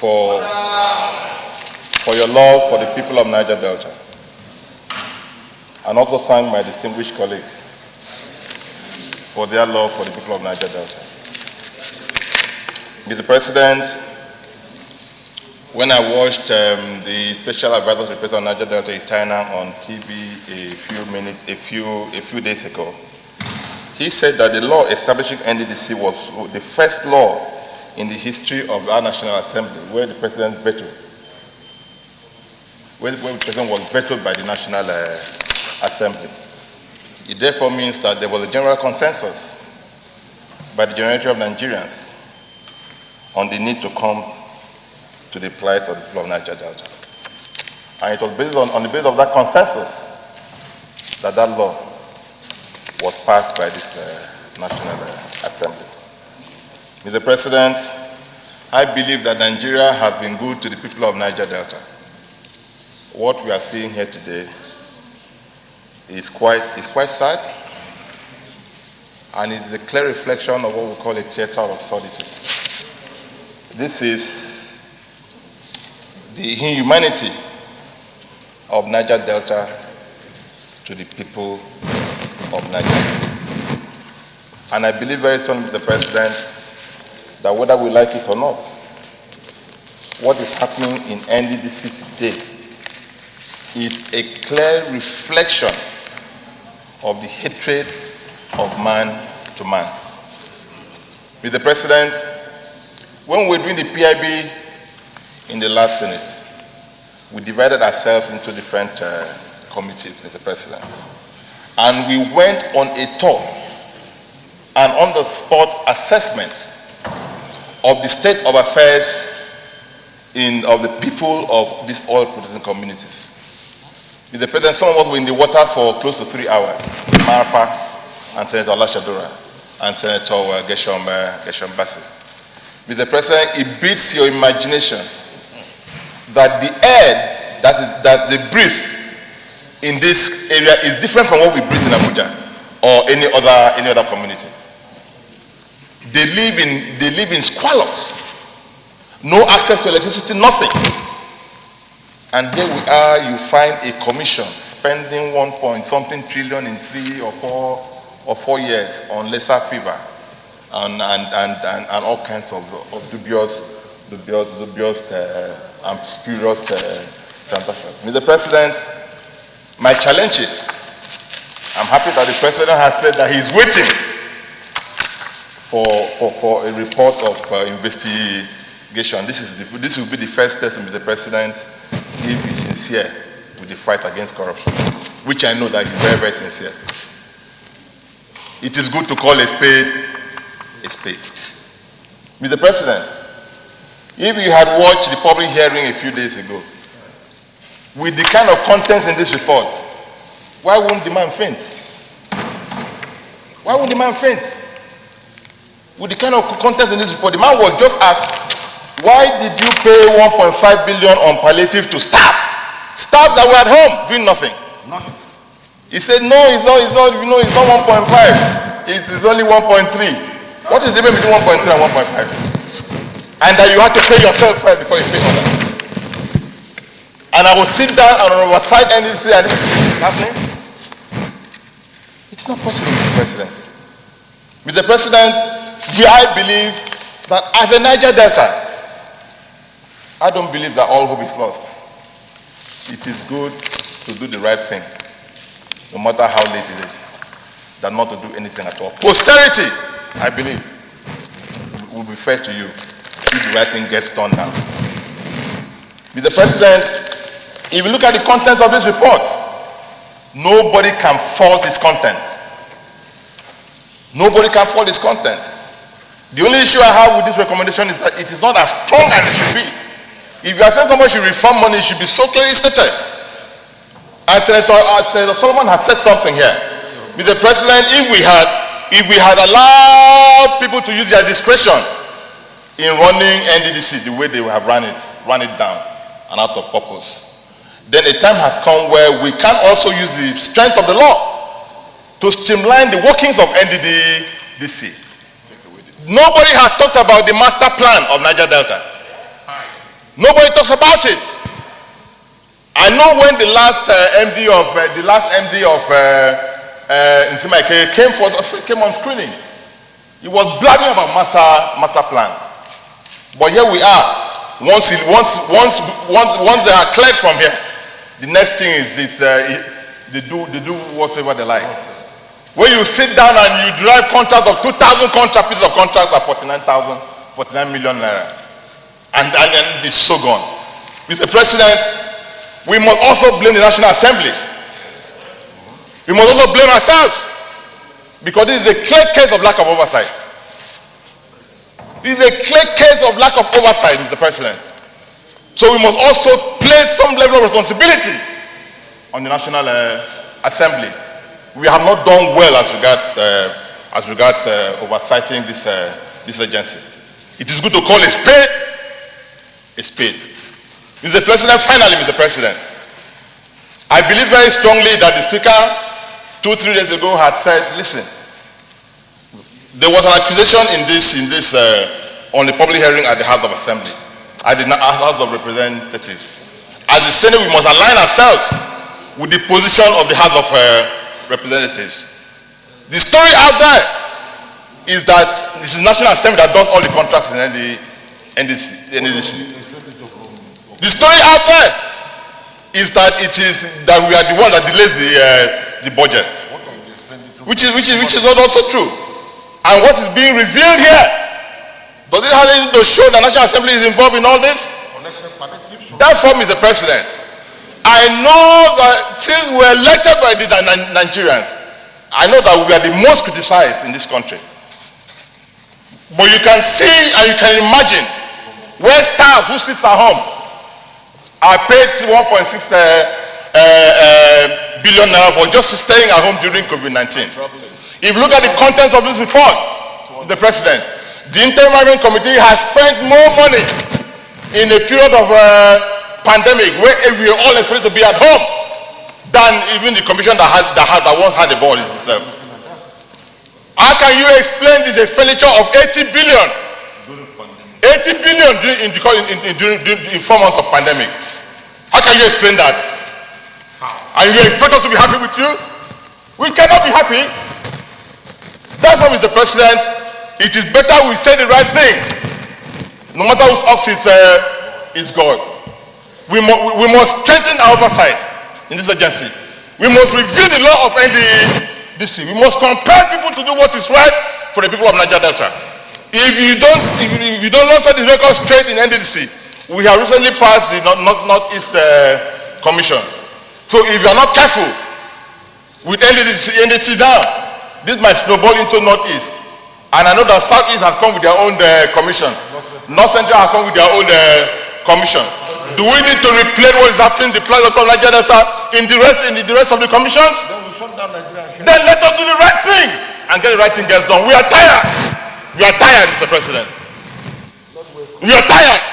for your love for the people of Niger Delta, and also thank my distinguished colleagues for their love for the people of Niger Delta. Mr. President, when I watched the Special Advisor's report on Niger Delta in China on TV a few days ago, he said that the law establishing NDDC was the first law in the history of our National Assembly where the President vetoed, where the President was vetoed by the National Assembly. It therefore means that there was a general consensus by the majority of Nigerians on the need to come to the plight of the people of Niger Delta. And it was based on the basis of that consensus that that law was passed by this National Assembly. Mr. President, I believe that Nigeria has been good to the people of Niger Delta. What we are seeing here today is quite sad, and it is a clear reflection of what we call a theater of absurdity. This is the inhumanity of Niger Delta to the people of Nigeria. And I believe very strongly, Mr. President, that whether we like it or not, what is happening in NDDC today is a clear reflection of the hatred of man to man. Mr. President, when we were doing the PIB in the last Senate, we divided ourselves into different committees, Mr. President. And we went on a tour, an on-the-spot assessment of the state of affairs of the people of these oil-producing communities. Mr. President, some of us were in the waters for close to 3 hours. Marfa and Senator Alashadura and Senator Geshom Bassi. Mr. President, it beats your imagination that the air that they breathe in this area is different from what we breathe in Abuja or any other community. They live in squalors, no access to electricity, nothing. And here we are, you find a commission spending 1-point-something trillion in 3 or 4 years on lesser fever and all kinds of dubious and spurious transactions. Mr. President, my challenge is, I'm happy that the President has said that he's waiting for a report of investigation. This will be the first test, Mr. President, if he's sincere with the fight against corruption, which I know that he's very, very sincere. It is good to call a spade a spade. Mr. President, if you had watched the public hearing a few days ago, with the kind of contents in this report, why wouldn't the man faint? Why would the man faint? With the kind of contents in this report, the man was just asked, why did you pay 1.5 billion on palliative to staff? Staff that were at home doing nothing. Nothing. He said, no, it's not 1.5. It is only 1.3. What is the difference between 1.3 and 1.5? And that you have to pay yourself first before you pay others. And I will sit down and oversight NDDC and this is happening. It's not possible, Mr. President. Mr. President, I believe that as a Niger Delta, I don't believe that all hope is lost. It is good to do the right thing, no matter how late it is, than not to do anything at all. Posterity, I believe, will be fair to you if the right thing gets done now. Mr. President, if you look at the contents of this report, nobody can fault its content. Nobody can fault its content. The only issue I have with this recommendation is that it is not as strong as it should be. If you are saying somebody should refund money, it should be so clearly stated. And Senator Solomon has said something here. Mr. President, if we had allowed people to use their discretion in running NDDC the way they have run it down and out of purpose, then a time has come where we can also use the strength of the law to streamline the workings of NDDC. Nobody has talked about the master plan of Niger Delta. Nobody talks about it. I know when the last MD of Nsimike came on screening, he was blabbing about master plan. But here we are. Once they are cleared from here, the next thing is they do whatever they like. When you sit down and you drive contract of 2,000 pieces of contract at 49 million naira, and it's so gone. Mr. President, we must also blame the National Assembly. We must also blame ourselves, because this is a clear case of lack of oversight. This is a clear case of lack of oversight, Mr. President. So we must also place some level of responsibility on the National Assembly. We have not done well as regards oversighting this agency. It is good to call a spade a spade. Mr. President, finally, Mr. President, I believe very strongly that the Speaker 2-3 days ago had said, listen, there was an accusation on the public hearing at the House of Assembly, at the House of Representatives. As the Senate, we must align ourselves with the position of the House of Representatives. The story out there is that this is National Assembly that does all the contracts in NDDC. The story out there is that we are the ones that delays the budget, which is not also true. And what is being revealed here, does it have anything to show that National Assembly is involved in all this? Therefore, Mr. President, I know that since we are elected by the Nigerians, I know that we are the most criticized in this country. But you can see and you can imagine where staff who sits at home are paid 1.6 billion naira for just staying at home during COVID-19. If you look at the contents of this report, the President, the Interim Management Committee has spent more money in a period of pandemic where we are all expected to be at home than even the commission that once had the ball itself. How can you explain this expenditure of 80 billion? 80 billion in 4 months of pandemic. How can you explain that? And you expect us to be happy with you? We cannot be happy. Therefore, Mr. President, it is better we say the right thing, no matter whose ox is God. We must strengthen our oversight in this agency. We must review the law of NDDC. We must compel people to do what is right for the people of Niger Delta. If you don't set the record straight in NDDC, we have recently passed the Northeast Commission. So if you are not careful with NDDC now, this might snowball into Northeast. And I know that Southeast has come with their own commission. North Central has come with their own commission. Do we need to replace what is happening in the planet of Niger Delta in the rest of the commissions? Then let us do the right thing and get the right thing gets done. We are tired. We are tired, Mr. President. We are tired.